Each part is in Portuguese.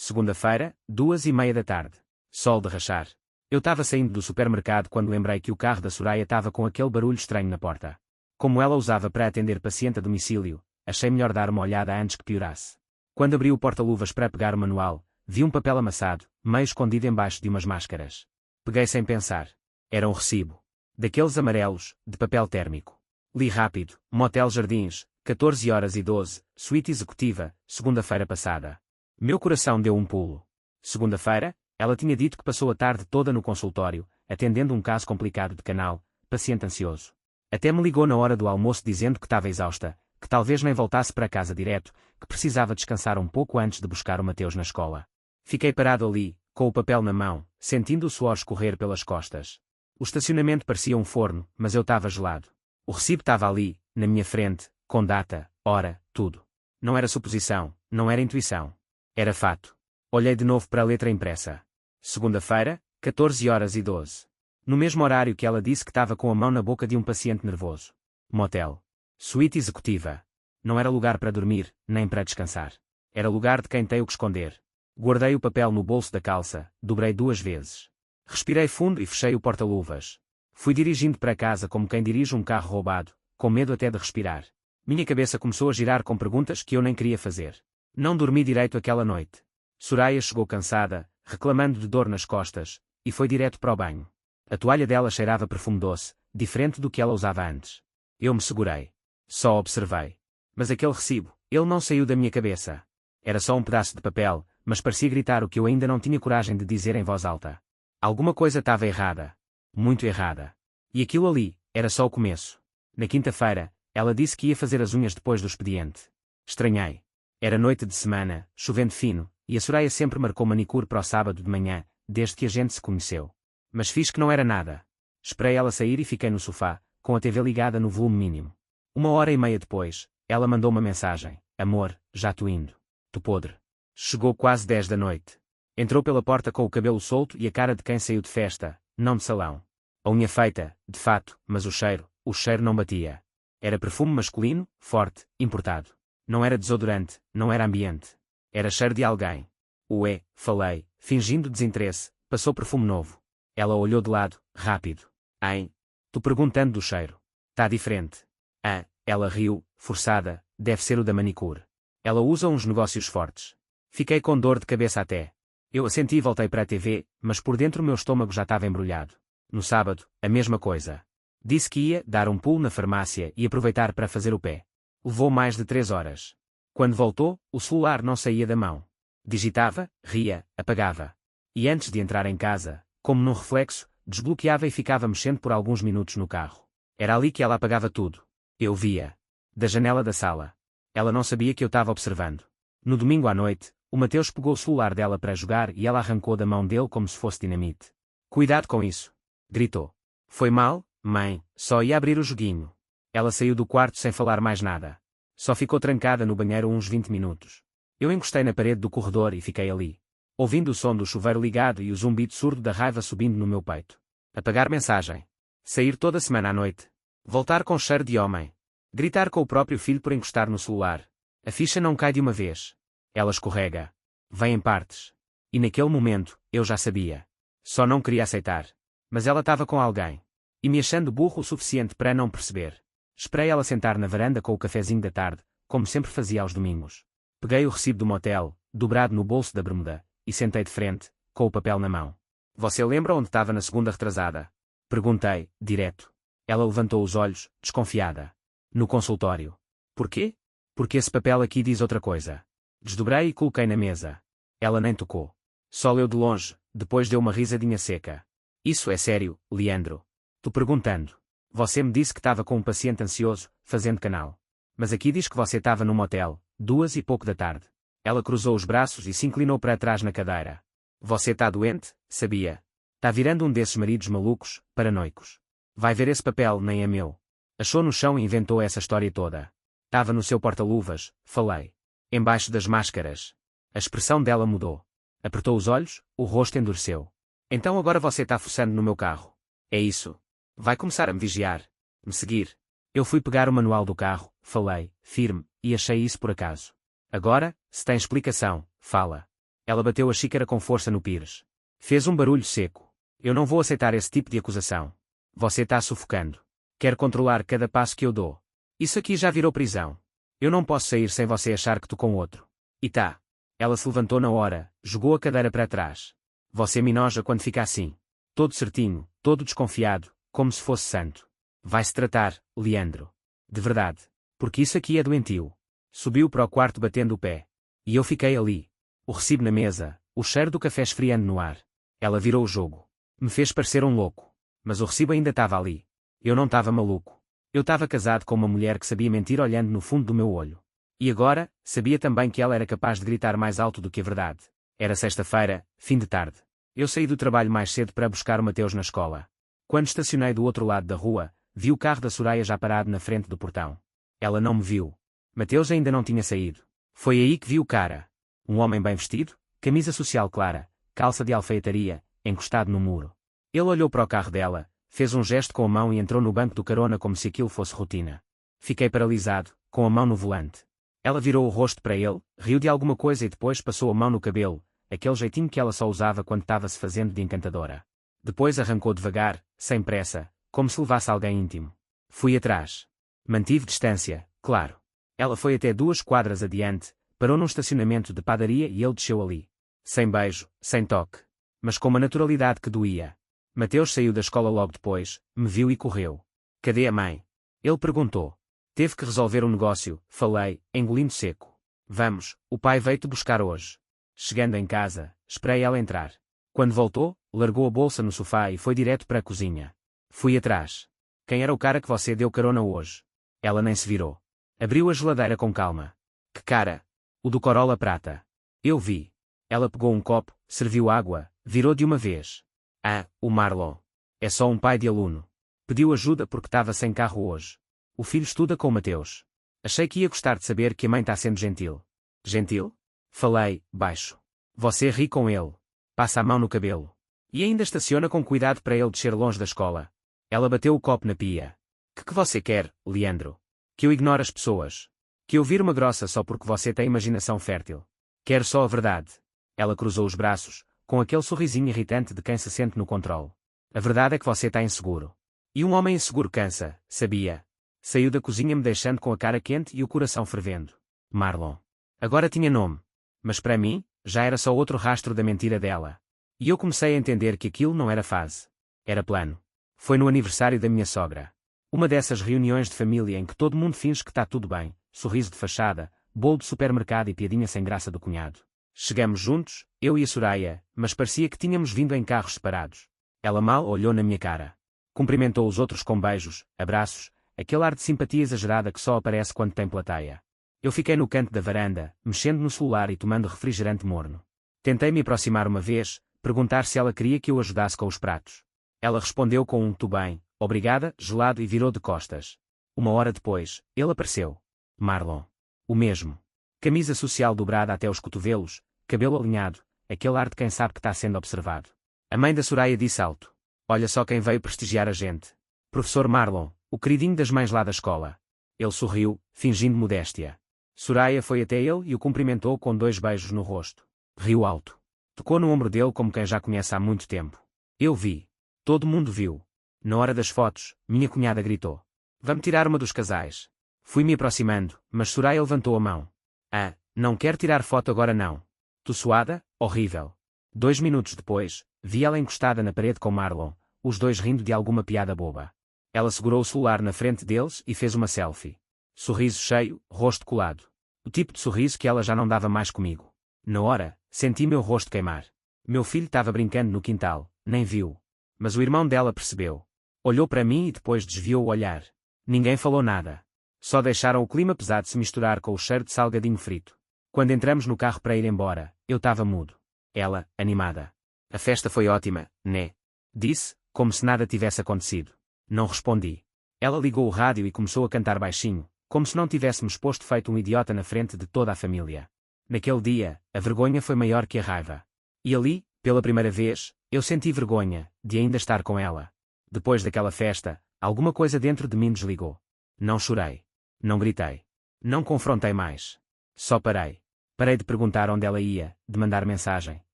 Segunda-feira, 2h30 da tarde. Sol de rachar. Eu estava saindo do supermercado quando lembrei que o carro da Soraya estava com aquele barulho estranho na porta. Como ela usava para atender paciente a domicílio, achei melhor dar uma olhada antes que piorasse. Quando abri o porta-luvas para pegar o manual, vi um papel amassado, meio escondido embaixo de umas máscaras. Peguei sem pensar. Era um recibo. Daqueles amarelos, de papel térmico. Li rápido: Motel Jardins, 14h12, suíte executiva, segunda-feira passada. Meu coração deu um pulo. Segunda-feira, ela tinha dito que passou a tarde toda no consultório, atendendo um caso complicado de canal, paciente ansioso. Até me ligou na hora do almoço dizendo que estava exausta, que talvez nem voltasse para casa direto, que precisava descansar um pouco antes de buscar o Mateus na escola. Fiquei parado ali, com o papel na mão, sentindo o suor escorrer pelas costas. O estacionamento parecia um forno, mas eu estava gelado. O recibo estava ali, na minha frente, com data, hora, tudo. Não era suposição, não era intuição. Era fato. Olhei de novo para a letra impressa. Segunda-feira, 14h12. No mesmo horário que ela disse que estava com a mão na boca de um paciente nervoso. Motel. Suíte executiva. Não era lugar para dormir, nem para descansar. Era lugar de quem tem o que esconder. Guardei o papel no bolso da calça, dobrei 2 vezes. Respirei fundo e fechei o porta-luvas. Fui dirigindo para casa como quem dirige um carro roubado, com medo até de respirar. Minha cabeça começou a girar com perguntas que eu nem queria fazer. Não dormi direito aquela noite. Soraya chegou cansada, reclamando de dor nas costas, e foi direto para o banho. A toalha dela cheirava perfume doce, diferente do que ela usava antes. Eu me segurei. Só observei. Mas aquele recibo, ele não saiu da minha cabeça. Era só um pedaço de papel, mas parecia gritar o que eu ainda não tinha coragem de dizer em voz alta. Alguma coisa estava errada. Muito errada. E aquilo ali, era só o começo. Na quinta-feira, ela disse que ia fazer as unhas depois do expediente. Estranhei. Era noite de semana, chovendo fino, e a Soraya sempre marcou manicure para o sábado de manhã, desde que a gente se conheceu. Mas fiz que não era nada. Esperei ela sair e fiquei no sofá, com a TV ligada no volume mínimo. 1h30 depois, ela mandou uma mensagem: Amor, já tô indo. Tô podre. Chegou quase 10 da noite. Entrou pela porta com o cabelo solto e a cara de quem saiu de festa, não de salão. A unha feita, de fato, mas o cheiro não batia. Era perfume masculino, forte, importado. Não era desodorante, não era ambiente. Era cheiro de alguém. Ué, falei, fingindo desinteresse, passou perfume novo. Ela olhou de lado, rápido. Hein? Tô perguntando do cheiro. Tá diferente. Ah, ela riu, forçada, deve ser o da manicure. Ela usa uns negócios fortes. Fiquei com dor de cabeça até. Eu assenti e voltei para a TV, mas por dentro o meu estômago já estava embrulhado. No sábado, a mesma coisa. Disse que ia dar um pulo na farmácia e aproveitar para fazer o pé. Levou mais de 3 horas. Quando voltou, o celular não saía da mão. Digitava, ria, apagava. E antes de entrar em casa, como num reflexo, desbloqueava e ficava mexendo por alguns minutos no carro. Era ali que ela apagava tudo. Eu via. Da janela da sala. Ela não sabia que eu estava observando. No domingo à noite, o Mateus pegou o celular dela para jogar e ela arrancou da mão dele como se fosse dinamite. Cuidado com isso! Gritou. Foi mal, mãe, só ia abrir o joguinho. Ela saiu do quarto sem falar mais nada. Só ficou trancada no banheiro uns 20 minutos. Eu encostei na parede do corredor e fiquei ali. Ouvindo o som do chuveiro ligado e o zumbido surdo da raiva subindo no meu peito. Apagar mensagem. Sair toda semana à noite. Voltar com cheiro de homem. Gritar com o próprio filho por encostar no celular. A ficha não cai de uma vez. Ela escorrega. Vem em partes. E naquele momento, eu já sabia. Só não queria aceitar. Mas ela estava com alguém. E me achando burro o suficiente para não perceber. Esperei ela sentar na varanda com o cafezinho da tarde, como sempre fazia aos domingos. Peguei o recibo do motel, dobrado no bolso da bermuda, e sentei de frente, com o papel na mão. Você lembra onde estava na segunda retrasada? Perguntei, direto. Ela levantou os olhos, desconfiada. No consultório. Porquê? Porque esse papel aqui diz outra coisa. Desdobrei e coloquei na mesa. Ela nem tocou. Só leu de longe, depois deu uma risadinha seca. Isso é sério, Leandro. Tô perguntando. Você me disse que estava com um paciente ansioso, fazendo canal. Mas aqui diz que você estava num motel, 2h pouco da tarde. Ela cruzou os braços e se inclinou para trás na cadeira. Você tá doente, sabia? Tá virando um desses maridos malucos, paranoicos. Vai ver esse papel, nem é meu. Achou no chão e inventou essa história toda. Tava no seu porta-luvas, falei. Embaixo das máscaras. A expressão dela mudou. Apertou os olhos, o rosto endureceu. Então agora você tá fuçando no meu carro. É isso. Vai começar a me vigiar. Me seguir. Eu fui pegar o manual do carro, falei, firme, e achei isso por acaso. Agora, se tem explicação, fala. Ela bateu a xícara com força no pires. Fez um barulho seco. Eu não vou aceitar esse tipo de acusação. Você está sufocando. Quer controlar cada passo que eu dou. Isso aqui já virou prisão. Eu não posso sair sem você achar que tô com outro. E tá. Ela se levantou na hora, jogou a cadeira para trás. Você me enoja quando fica assim. Todo certinho, todo desconfiado, como se fosse santo. Vai-se tratar, Leandro. De verdade. Porque isso aqui é doentio. Subiu para o quarto batendo o pé. E eu fiquei ali. O recibo na mesa, o cheiro do café esfriando no ar. Ela virou o jogo. Me fez parecer um louco. Mas o recibo ainda estava ali. Eu não estava maluco. Eu estava casado com uma mulher que sabia mentir olhando no fundo do meu olho. E agora, sabia também que ela era capaz de gritar mais alto do que a verdade. Era sexta-feira, fim de tarde. Eu saí do trabalho mais cedo para buscar o Mateus na escola. Quando estacionei do outro lado da rua, vi o carro da Soraya já parado na frente do portão. Ela não me viu. Mateus ainda não tinha saído. Foi aí que vi o cara. Um homem bem vestido, camisa social clara, calça de alfaiataria, encostado no muro. Ele olhou para o carro dela, fez um gesto com a mão e entrou no banco do carona como se aquilo fosse rotina. Fiquei paralisado, com a mão no volante. Ela virou o rosto para ele, riu de alguma coisa e depois passou a mão no cabelo, aquele jeitinho que ela só usava quando estava se fazendo de encantadora. Depois arrancou devagar, sem pressa, como se levasse alguém íntimo. Fui atrás. Mantive distância, claro. Ela foi até 2 quadras adiante, parou num estacionamento de padaria e ele desceu ali. Sem beijo, sem toque. Mas com uma naturalidade que doía. Mateus saiu da escola logo depois, me viu e correu. Cadê a mãe? Ele perguntou. Teve que resolver um negócio, falei, engolindo seco. Vamos, o pai veio-te buscar hoje. Chegando em casa, esperei ela entrar. Quando voltou, largou a bolsa no sofá e foi direto para a cozinha. Fui atrás. Quem era o cara que você deu carona hoje? Ela nem se virou. Abriu a geladeira com calma. Que cara? O do Corolla prata. Eu vi. Ela pegou um copo, serviu água, virou de uma vez. Ah, o Marlon. É só um pai de aluno. Pediu ajuda porque estava sem carro hoje. O filho estuda com o Mateus. Achei que ia gostar de saber que a mãe está sendo gentil. Gentil? Falei, baixo. Você ri com ele. Passa a mão no cabelo. E ainda estaciona com cuidado para ele descer longe da escola. Ela bateu o copo na pia. Que você quer, Leandro? Que eu ignore as pessoas. Que eu vire uma grossa só porque você tem imaginação fértil. Quero só a verdade. Ela cruzou os braços, com aquele sorrisinho irritante de quem se sente no controle. A verdade é que você está inseguro. E um homem inseguro cansa, sabia? Saiu da cozinha me deixando com a cara quente e o coração fervendo. Marlon. Agora tinha nome. Mas para mim, já era só outro rastro da mentira dela. E eu comecei a entender que aquilo não era fase. Era plano. Foi no aniversário da minha sogra. Uma dessas reuniões de família em que todo mundo finge que está tudo bem, sorriso de fachada, bolo de supermercado e piadinha sem graça do cunhado. Chegamos juntos, eu e a Soraya, mas parecia que tínhamos vindo em carros separados. Ela mal olhou na minha cara. Cumprimentou os outros com beijos, abraços, aquele ar de simpatia exagerada que só aparece quando tem plateia. Eu fiquei no canto da varanda, mexendo no celular e tomando refrigerante morno. Tentei me aproximar uma vez, perguntar se ela queria que eu ajudasse com os pratos. Ela respondeu com um "tu bem, obrigada", gelado e virou de costas. Uma hora depois, ele apareceu. Marlon. O mesmo. Camisa social dobrada até os cotovelos, cabelo alinhado, aquele ar de quem sabe que está sendo observado. A mãe da Soraya disse alto. Olha só quem veio prestigiar a gente. Professor Marlon, o queridinho das mães lá da escola. Ele sorriu, fingindo modéstia. Soraya foi até ele e o cumprimentou com 2 beijos no rosto. Riu alto. Tocou no ombro dele como quem já conhece há muito tempo. Eu vi. Todo mundo viu. Na hora das fotos, minha cunhada gritou. Vamos tirar uma dos casais. Fui-me aproximando, mas Soraya levantou a mão. Ah, não quero tirar foto agora não. Tu suada? Horrível. 2 minutos depois, vi ela encostada na parede com Marlon, os dois rindo de alguma piada boba. Ela segurou o celular na frente deles e fez uma selfie. Sorriso cheio, rosto colado. O tipo de sorriso que ela já não dava mais comigo. Na hora, senti meu rosto queimar. Meu filho estava brincando no quintal, nem viu. Mas o irmão dela percebeu. Olhou para mim e depois desviou o olhar. Ninguém falou nada. Só deixaram o clima pesado se misturar com o cheiro de salgadinho frito. Quando entramos no carro para ir embora, eu estava mudo. Ela, animada. A festa foi ótima, né? Disse, como se nada tivesse acontecido. Não respondi. Ela ligou o rádio e começou a cantar baixinho, como se não tivéssemos posto feito um idiota na frente de toda a família. Naquele dia, a vergonha foi maior que a raiva. E ali, pela primeira vez, eu senti vergonha de ainda estar com ela. Depois daquela festa, alguma coisa dentro de mim desligou. Não chorei. Não gritei. Não confrontei mais. Só parei. Parei de perguntar onde ela ia, de mandar mensagem,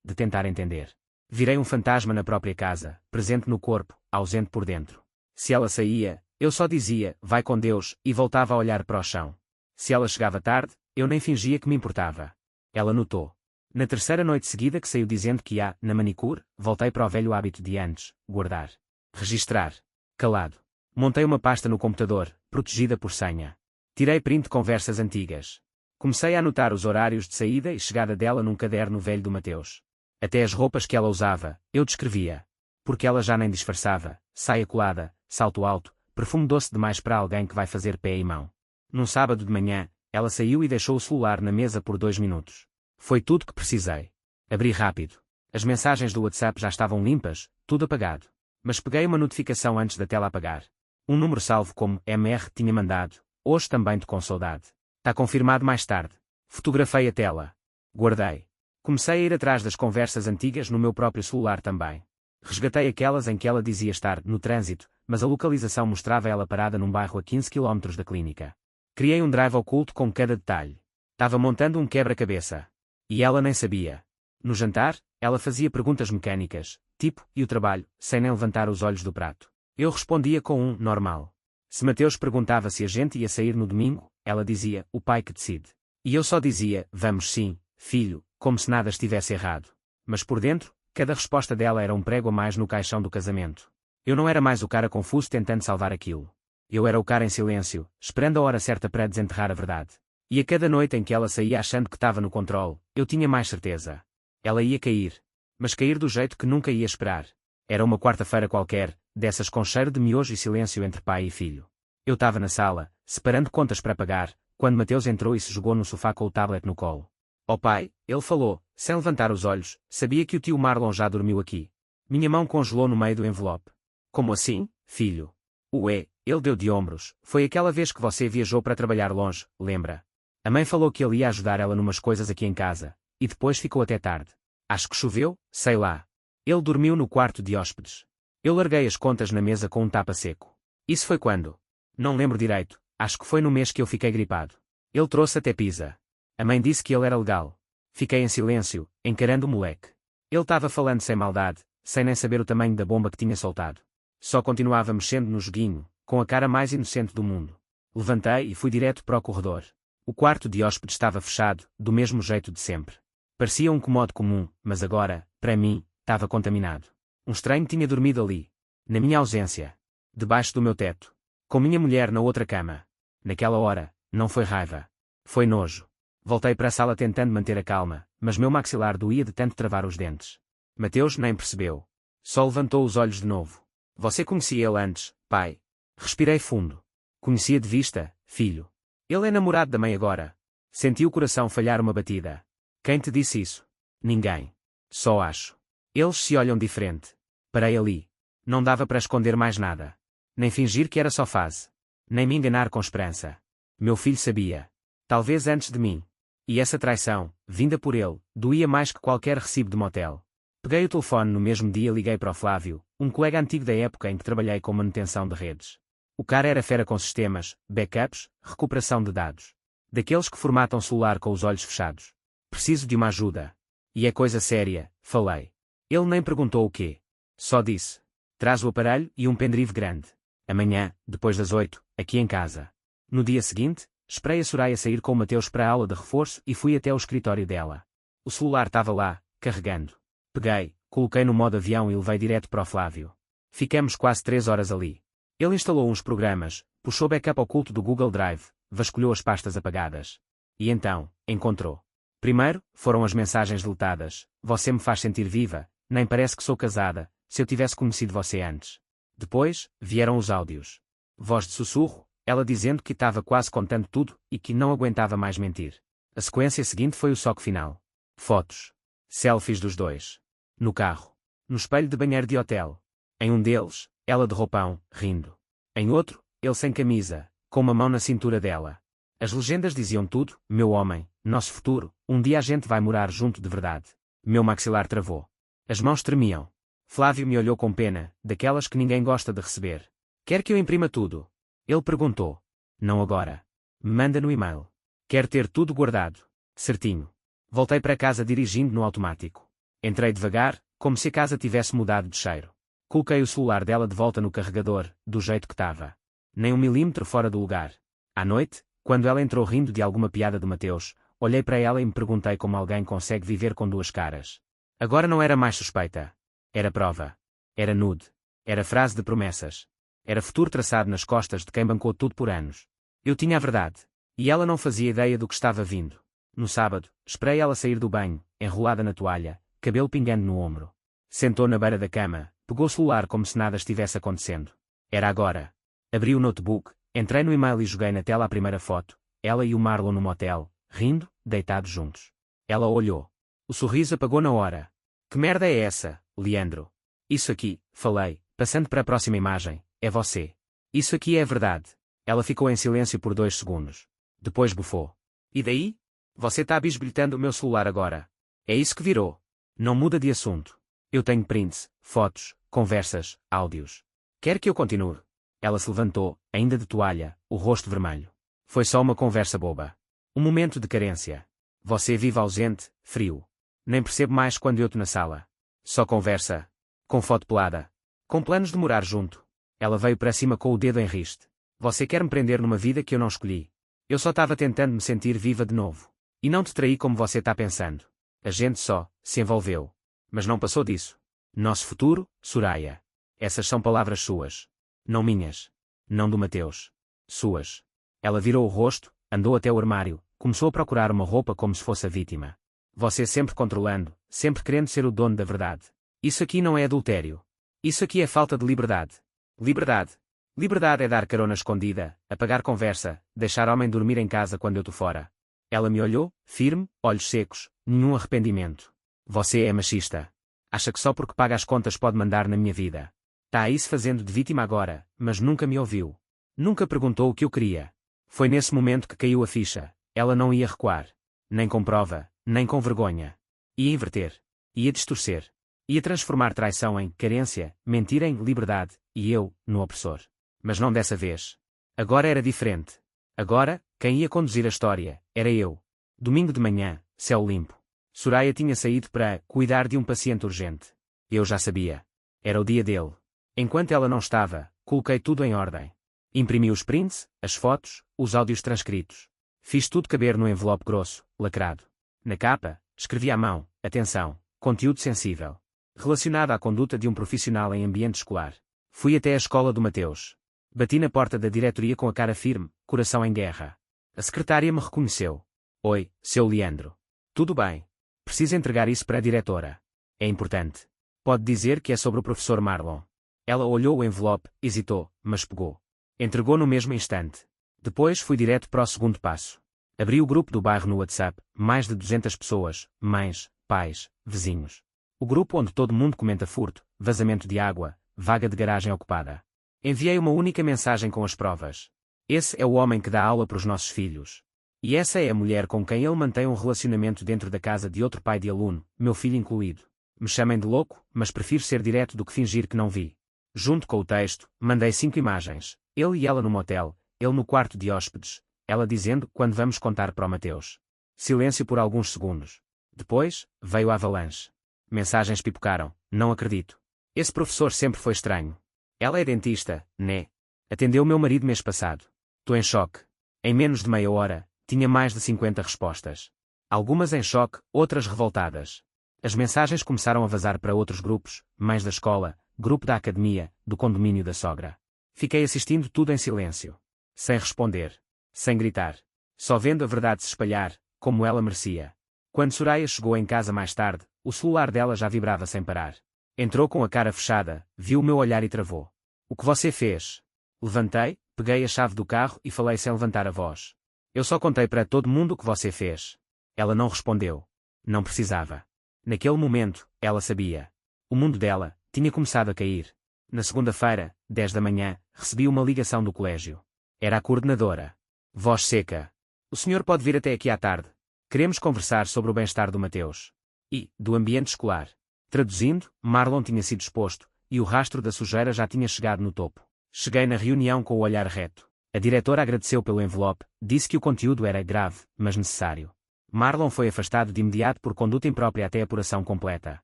de tentar entender. Virei um fantasma na própria casa, presente no corpo, ausente por dentro. Se ela saía, eu só dizia, vai com Deus, e voltava a olhar para o chão. Se ela chegava tarde, eu nem fingia que me importava. Ela notou. Na terceira noite seguida que saiu dizendo que ia, na manicure, voltei para o velho hábito de antes, guardar. Registrar. Calado. Montei uma pasta no computador, protegida por senha. Tirei print de conversas antigas. Comecei a anotar os horários de saída e chegada dela num caderno velho do Mateus. Até as roupas que ela usava, eu descrevia. Porque ela já nem disfarçava, saia colada, salto alto, perfume doce demais para alguém que vai fazer pé e mão. Num sábado de manhã, ela saiu e deixou o celular na mesa por 2 minutos. Foi tudo que precisei. Abri rápido. As mensagens do WhatsApp já estavam limpas, tudo apagado. Mas peguei uma notificação antes da tela apagar. Um número salvo como MR tinha mandado, hoje também te com saudade. Tá confirmado mais tarde. Fotografei a tela. Guardei. Comecei a ir atrás das conversas antigas no meu próprio celular também. Resgatei aquelas em que ela dizia estar no trânsito, mas a localização mostrava ela parada num bairro a 15 km da clínica. Criei um drive oculto com cada detalhe. Estava montando um quebra-cabeça. E ela nem sabia. No jantar, ela fazia perguntas mecânicas, tipo, e o trabalho, sem nem levantar os olhos do prato. Eu respondia com um normal. Se Mateus perguntava se a gente ia sair no domingo, ela dizia, o pai que decide. E eu só dizia, vamos sim, filho, como se nada estivesse errado. Mas por dentro, cada resposta dela era um prego a mais no caixão do casamento. Eu não era mais o cara confuso tentando salvar aquilo. Eu era o cara em silêncio, esperando a hora certa para desenterrar a verdade. E a cada noite em que ela saía achando que estava no controle, eu tinha mais certeza. Ela ia cair. Mas cair do jeito que nunca ia esperar. Era uma quarta-feira qualquer, dessas com cheiro de miojo e silêncio entre pai e filho. Eu estava na sala, separando contas para pagar, quando Mateus entrou e se jogou no sofá com o tablet no colo. Oh pai, ele falou, sem levantar os olhos, sabia que o tio Marlon já dormiu aqui. Minha mão congelou no meio do envelope. Como assim, filho? Ué, ele deu de ombros, foi aquela vez que você viajou para trabalhar longe, lembra? A mãe falou que ele ia ajudar ela numas coisas aqui em casa, e depois ficou até tarde. Acho que choveu, sei lá. Ele dormiu no quarto de hóspedes. Eu larguei as contas na mesa com um tapa seco. Isso foi quando? Não lembro direito, acho que foi no mês que eu fiquei gripado. Ele trouxe até pizza. A mãe disse que ele era legal. Fiquei em silêncio, encarando o moleque. Ele estava falando sem maldade, sem nem saber o tamanho da bomba que tinha soltado. Só continuava mexendo no joguinho, com a cara mais inocente do mundo. Levantei e fui direto para o corredor. O quarto de hóspede estava fechado, do mesmo jeito de sempre. Parecia um cômodo comum, mas agora, para mim, estava contaminado. Um estranho tinha dormido ali. Na minha ausência. Debaixo do meu teto. Com minha mulher na outra cama. Naquela hora, não foi raiva. Foi nojo. Voltei para a sala tentando manter a calma, mas meu maxilar doía de tanto travar os dentes. Mateus nem percebeu. Só levantou os olhos de novo. Você conhecia ele antes, pai? Respirei fundo. Conhecia de vista, filho. Ele é namorado da mãe agora. Senti o coração falhar uma batida. Quem te disse isso? Ninguém. Só acho. Eles se olham diferente. Parei ali. Não dava para esconder mais nada. Nem fingir que era só fase. Nem me enganar com esperança. Meu filho sabia. Talvez antes de mim. E essa traição, vinda por ele, doía mais que qualquer recibo de motel. Peguei o telefone no mesmo dia e liguei para o Flávio, um colega antigo da época em que trabalhei com manutenção de redes. O cara era fera com sistemas, backups, recuperação de dados. Daqueles que formatam celular com os olhos fechados. Preciso de uma ajuda. E é coisa séria, falei. Ele nem perguntou o quê. Só disse. Traz o aparelho e um pendrive grande. Amanhã, depois das 8, aqui em casa. No dia seguinte, esperei a Soraya sair com o Mateus para a aula de reforço e fui até o escritório dela. O celular estava lá, carregando. Peguei, coloquei no modo avião e levei direto para o Flávio. Ficamos quase 3 horas ali. Ele instalou uns programas, puxou backup oculto do Google Drive, vasculhou as pastas apagadas. E então, encontrou. Primeiro, foram as mensagens deletadas. Você me faz sentir viva, nem parece que sou casada, se eu tivesse conhecido você antes. Depois, vieram os áudios. Voz de sussurro, ela dizendo que estava quase contando tudo e que não aguentava mais mentir. A sequência seguinte foi o soco final. Fotos. Selfies dos dois. No carro. No espelho de banheiro de hotel. Em um deles, ela de roupão, rindo. Em outro, ele sem camisa, com uma mão na cintura dela. As legendas diziam tudo, meu homem, nosso futuro, um dia a gente vai morar junto de verdade. Meu maxilar travou. As mãos tremiam. Flávio me olhou com pena, daquelas que ninguém gosta de receber. Quer que eu imprima tudo? Ele perguntou. Não agora. Me manda no e-mail. Quero ter tudo guardado. Certinho. Voltei para casa dirigindo no automático. Entrei devagar, como se a casa tivesse mudado de cheiro. Coloquei o celular dela de volta no carregador, do jeito que estava. Nem 1 milímetro fora do lugar. À noite, quando ela entrou rindo de alguma piada do Mateus, olhei para ela e me perguntei como alguém consegue viver com duas caras. Agora não era mais suspeita. Era prova. Era nude. Era frase de promessas. Era futuro traçado nas costas de quem bancou tudo por anos. Eu tinha a verdade. E ela não fazia ideia do que estava vindo. No sábado, esperei ela sair do banho, enrolada na toalha, cabelo pingando no ombro. Sentou na beira da cama, pegou o celular como se nada estivesse acontecendo. Era agora. Abri o notebook, entrei no e-mail e joguei na tela a primeira foto, ela e o Marlon no motel, rindo, deitados juntos. Ela olhou. O sorriso apagou na hora. Que merda é essa, Leandro? Isso aqui, falei, passando para a próxima imagem, é você. Isso aqui é verdade. Ela ficou em silêncio por 2 segundos. Depois bufou. E daí? Você tá bisbilhotando o meu celular agora. É isso que virou. Não muda de assunto. Eu tenho prints, fotos, conversas, áudios. Quer que eu continue? Ela se levantou, ainda de toalha, o rosto vermelho. Foi só uma conversa boba. Um momento de carência. Você vive ausente, frio. Nem percebo mais quando eu tô na sala. Só conversa. Com foto pelada. Com planos de morar junto. Ela veio para cima com o dedo em riste. Você quer me prender numa vida que eu não escolhi. Eu só estava tentando me sentir viva de novo. E não te traí como você tá pensando. A gente só se envolveu. Mas não passou disso. Nosso futuro, Soraya. Essas são palavras suas. Não minhas. Não do Mateus. Suas. Ela virou o rosto, andou até o armário, começou a procurar uma roupa como se fosse a vítima. Você sempre controlando, sempre querendo ser o dono da verdade. Isso aqui não é adultério. Isso aqui é falta de liberdade. Liberdade. Liberdade é dar carona escondida, apagar conversa, deixar homem dormir em casa quando eu tô fora. Ela me olhou, firme, olhos secos, nenhum arrependimento. Você é machista. Acha que só porque paga as contas pode mandar na minha vida. Tá aí se fazendo de vítima agora, mas nunca me ouviu. Nunca perguntou o que eu queria. Foi nesse momento que caiu a ficha. Ela não ia recuar. Nem com prova, nem com vergonha. Ia inverter. Ia distorcer. Ia transformar traição em carência, mentira em liberdade, e eu, no opressor. Mas não dessa vez. Agora era diferente. Agora, quem ia conduzir a história, era eu. Domingo de manhã, céu limpo. Soraya tinha saído para cuidar de um paciente urgente. Eu já sabia. Era o dia dele. Enquanto ela não estava, coloquei tudo em ordem. Imprimi os prints, as fotos, os áudios transcritos. Fiz tudo caber no envelope grosso, lacrado. Na capa, escrevi à mão, atenção, conteúdo sensível. Relacionado à conduta de um profissional em ambiente escolar. Fui até a escola do Mateus. Bati na porta da diretoria com a cara firme, coração em guerra. A secretária me reconheceu. Oi, seu Leandro. Tudo bem. Preciso entregar isso para a diretora. É importante. Pode dizer que é sobre o professor Marlon. Ela olhou o envelope, hesitou, mas pegou. Entregou no mesmo instante. Depois fui direto para o segundo passo. Abri o grupo do bairro no WhatsApp, mais de 200 pessoas, mães, pais, vizinhos. O grupo onde todo mundo comenta furto, vazamento de água, vaga de garagem ocupada. Enviei uma única mensagem com as provas. Esse é o homem que dá aula para os nossos filhos. E essa é a mulher com quem ele mantém um relacionamento dentro da casa de outro pai de aluno, meu filho incluído. Me chamem de louco, mas prefiro ser direto do que fingir que não vi. Junto com o texto, mandei 5 imagens. Ele e ela no motel, ele no quarto de hóspedes, ela dizendo quando vamos contar para o Mateus. Silêncio por alguns segundos. Depois, veio a avalanche. Mensagens pipocaram. Não acredito. Esse professor sempre foi estranho. Ela é dentista, né? Atendeu meu marido mês passado. Tô em choque. Em menos de meia hora, tinha mais de 50 respostas. Algumas em choque, outras revoltadas. As mensagens começaram a vazar para outros grupos, mais da escola, grupo da academia, do condomínio da sogra. Fiquei assistindo tudo em silêncio. Sem responder. Sem gritar. Só vendo a verdade se espalhar, como ela merecia. Quando Soraya chegou em casa mais tarde, o celular dela já vibrava sem parar. Entrou com a cara fechada, viu o meu olhar e travou. O que você fez? Levantei, peguei a chave do carro e falei sem levantar a voz. Eu só contei para todo mundo o que você fez. Ela não respondeu. Não precisava. Naquele momento, ela sabia. O mundo dela tinha começado a cair. Na segunda-feira, 10 da manhã, recebi uma ligação do colégio. Era a coordenadora. Voz seca. O senhor pode vir até aqui à tarde. Queremos conversar sobre o bem-estar do Mateus. E, do ambiente escolar. Traduzindo, Marlon tinha sido exposto, e o rastro da sujeira já tinha chegado no topo. Cheguei na reunião com o olhar reto. A diretora agradeceu pelo envelope, disse que o conteúdo era grave, mas necessário. Marlon foi afastado de imediato por conduta imprópria até apuração completa.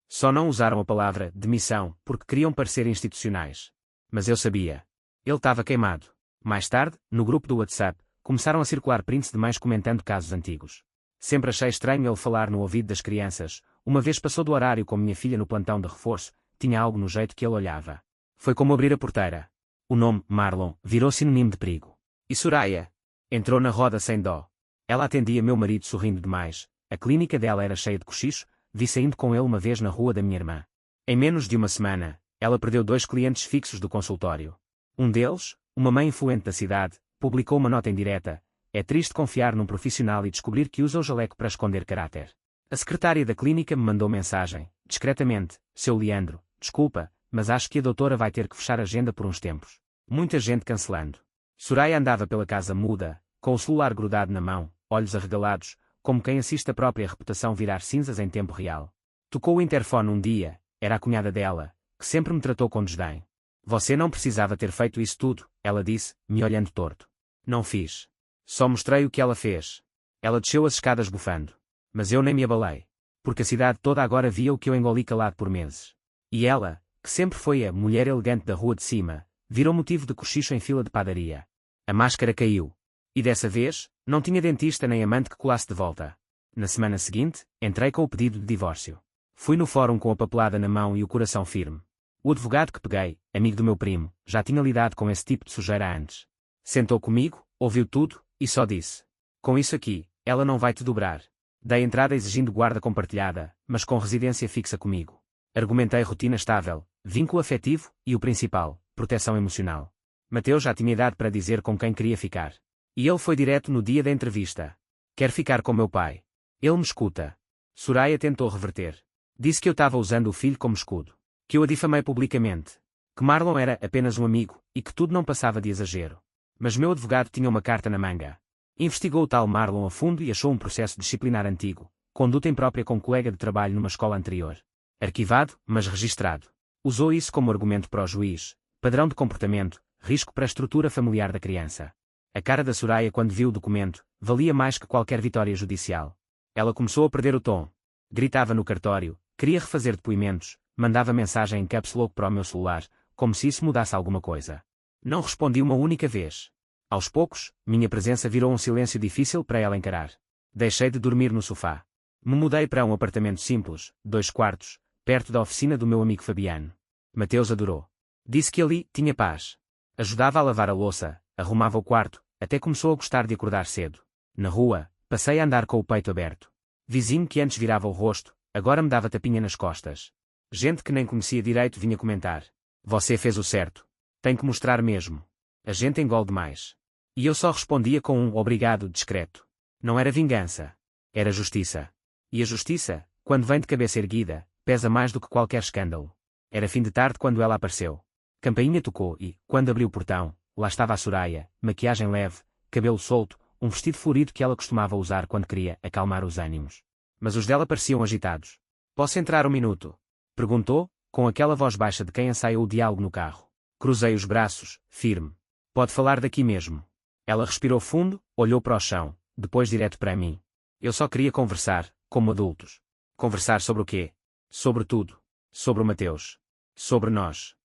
Só não usaram a palavra demissão porque queriam parecer institucionais. Mas eu sabia. Ele estava queimado. Mais tarde, no grupo do WhatsApp, começaram a circular prints de mães comentando casos antigos. Sempre achei estranho ele falar no ouvido das crianças. Uma vez passou do horário com minha filha no plantão de reforço, tinha algo no jeito que ele olhava. Foi como abrir a porteira. O nome, Marlon, virou sinônimo de perigo. E Soraya? Entrou na roda sem dó. Ela atendia meu marido sorrindo demais. A clínica dela era cheia de cochicho, vi saindo com ele uma vez na rua da minha irmã. Em menos de uma semana, ela perdeu 2 clientes fixos do consultório. Um deles, uma mãe influente da cidade, publicou uma nota indireta. É triste confiar num profissional e descobrir que usa o jaleco para esconder caráter. A secretária da clínica me mandou mensagem, discretamente: Seu Leandro, desculpa, mas acho que a doutora vai ter que fechar a agenda por uns tempos. Muita gente cancelando. Soraya andava pela casa muda, com o celular grudado na mão, olhos arregalados, como quem assiste a própria reputação virar cinzas em tempo real. Tocou o interfone um dia, era a cunhada dela, que sempre me tratou com desdém. Você não precisava ter feito isso tudo, ela disse, me olhando torto. Não fiz. Só mostrei o que ela fez. Ela desceu as escadas bufando. Mas eu nem me abalei. Porque a cidade toda agora via o que eu engoli calado por meses. E ela, que sempre foi a mulher elegante da rua de cima, virou motivo de cochicho em fila de padaria. A máscara caiu. E dessa vez, não tinha dentista nem amante que colasse de volta. Na semana seguinte, entrei com o pedido de divórcio. Fui no fórum com a papelada na mão e o coração firme. O advogado que peguei, amigo do meu primo, já tinha lidado com esse tipo de sujeira antes. Sentou comigo, ouviu tudo, e só disse: com isso aqui, ela não vai te dobrar. Dei entrada exigindo guarda compartilhada, mas com residência fixa comigo. Argumentei rotina estável, vínculo afetivo, e o principal, proteção emocional. Mateus já tinha idade para dizer com quem queria ficar. E ele foi direto no dia da entrevista. Quer ficar com meu pai. Ele me escuta. Soraya tentou reverter. Disse que eu estava usando o filho como escudo. Que eu a difamei publicamente. Que Marlon era apenas um amigo, e que tudo não passava de exagero. Mas meu advogado tinha uma carta na manga. Investigou o tal Marlon a fundo e achou um processo disciplinar antigo, conduta imprópria com colega de trabalho numa escola anterior. Arquivado, mas registrado. Usou isso como argumento para o juiz, padrão de comportamento, risco para a estrutura familiar da criança. A cara da Soraya quando viu o documento, valia mais que qualquer vitória judicial. Ela começou a perder o tom. Gritava no cartório, queria refazer depoimentos, mandava mensagem em caps lock para o meu celular, como se isso mudasse alguma coisa. Não respondi uma única vez. Aos poucos, minha presença virou um silêncio difícil para ela encarar. Deixei de dormir no sofá. Me mudei para um apartamento simples, 2 quartos, perto da oficina do meu amigo Fabiano. Mateus adorou. Disse que ali tinha paz. Ajudava a lavar a louça, arrumava o quarto, até começou a gostar de acordar cedo. Na rua, passei a andar com o peito aberto. Vizinho que antes virava o rosto, agora me dava tapinha nas costas. Gente que nem conhecia direito vinha comentar: você fez o certo. Tem que mostrar mesmo. A gente engole demais. E eu só respondia com um obrigado discreto. Não era vingança. Era justiça. E a justiça, quando vem de cabeça erguida, pesa mais do que qualquer escândalo. Era fim de tarde quando ela apareceu. Campainha tocou e, quando abri o portão, lá estava a Soraya, maquiagem leve, cabelo solto, um vestido florido que ela costumava usar quando queria acalmar os ânimos. Mas os dela pareciam agitados. Posso entrar um minuto? Perguntou, com aquela voz baixa de quem ensaiou o diálogo no carro. Cruzei os braços, firme. Pode falar daqui mesmo. Ela respirou fundo, olhou para o chão, depois direto para mim. Eu só queria conversar, como adultos. Conversar sobre o quê? Sobre tudo. Sobre o Mateus. Sobre nós.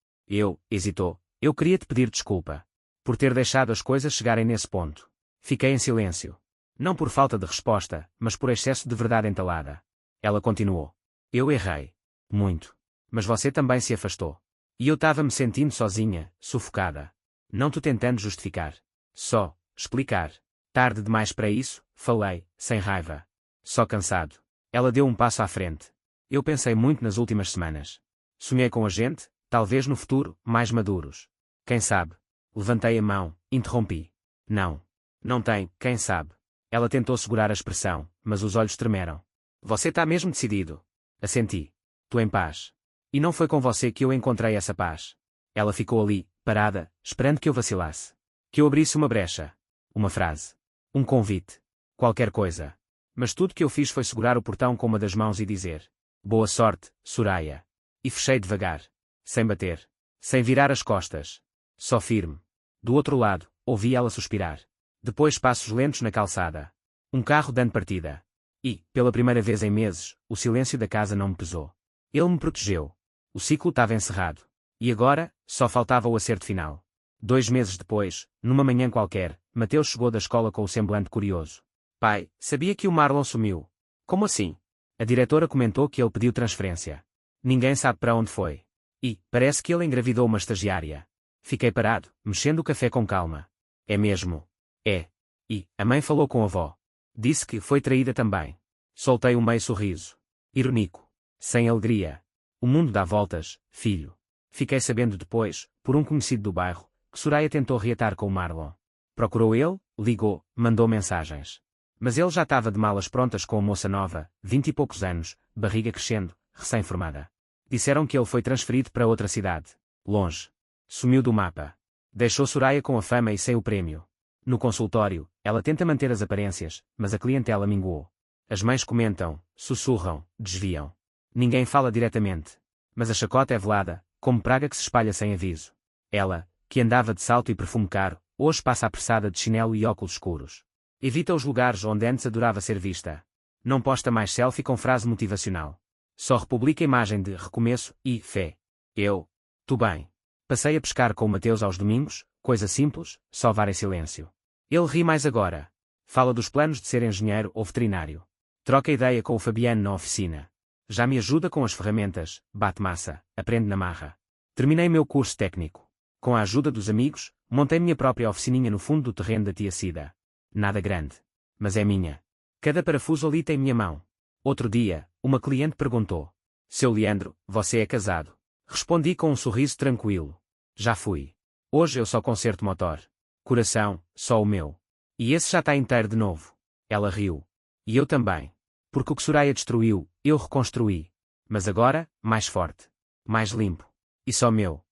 Hesitou. Eu queria te pedir desculpa. Por ter deixado as coisas chegarem nesse ponto. Fiquei em silêncio. Não por falta de resposta, mas por excesso de verdade entalada. Ela continuou. Eu errei. Muito. Mas você também se afastou. E eu estava-me sentindo sozinha, sufocada. Não te tentando justificar. Só, explicar. Tarde demais para isso, falei, sem raiva. Só cansado. Ela deu um passo à frente. Eu pensei muito nas últimas semanas. Sonhei com a gente, talvez no futuro, mais maduros. Quem sabe? Levantei a mão, interrompi. Não. Não tem, quem sabe. Ela tentou segurar a expressão, mas os olhos tremeram. Você está mesmo decidido? Assenti. Tu em paz. E não foi com você que eu encontrei essa paz. Ela ficou ali, parada, esperando que eu vacilasse. Que eu abrisse uma brecha. Uma frase. Um convite. Qualquer coisa. Mas tudo que eu fiz foi segurar o portão com uma das mãos e dizer: boa sorte, Soraya. E fechei devagar. Sem bater. Sem virar as costas. Só firme. Do outro lado, ouvi ela suspirar. Depois passos lentos na calçada. Um carro dando partida. E, pela primeira vez em meses, o silêncio da casa não me pesou. Ele me protegeu. O ciclo estava encerrado. E agora, só faltava o acerto final. 2 meses depois, numa manhã qualquer, Mateus chegou da escola com o semblante curioso. Pai, sabia que o Marlon sumiu. Como assim? A diretora comentou que ele pediu transferência. Ninguém sabe para onde foi. E, parece que ele engravidou uma estagiária. Fiquei parado, mexendo o café com calma. É mesmo? É. E, a mãe falou com a avó. Disse que foi traída também. Soltei um meio sorriso. Irônico. Sem alegria. O mundo dá voltas, filho. Fiquei sabendo depois, por um conhecido do bairro, que Soraya tentou reatar com o Marlon. Procurou ele, ligou, mandou mensagens. Mas ele já estava de malas prontas com a moça nova, 20 e poucos anos, barriga crescendo, recém-formada. Disseram que ele foi transferido para outra cidade. Longe. Sumiu do mapa. Deixou Soraya com a fama e sem o prémio. No consultório, ela tenta manter as aparências, mas a clientela minguou. As mães comentam, sussurram, desviam. Ninguém fala diretamente. Mas a chacota é velada, como praga que se espalha sem aviso. Ela, que andava de salto e perfume caro, hoje passa apressada de chinelo e óculos escuros. Evita os lugares onde antes adorava ser vista. Não posta mais selfie com frase motivacional. Só republica imagem de recomeço e fé. Tu bem. Passei a pescar com o Mateus aos domingos, coisa simples, salvar em silêncio. Ele ri mais agora. Fala dos planos de ser engenheiro ou veterinário. Troca ideia com o Fabiano na oficina. Já me ajuda com as ferramentas, bate massa, aprende na marra. Terminei meu curso técnico. Com a ajuda dos amigos, montei minha própria oficininha no fundo do terreno da tia Cida. Nada grande. Mas é minha. Cada parafuso ali tem minha mão. Outro dia, uma cliente perguntou. Seu Leandro, você é casado? Respondi com um sorriso tranquilo. Já fui. Hoje eu só conserto motor. Coração, só o meu. E esse já está inteiro de novo. Ela riu. E eu também. Porque o que Soraya destruiu, eu reconstruí. Mas agora, mais forte. Mais limpo. E só meu.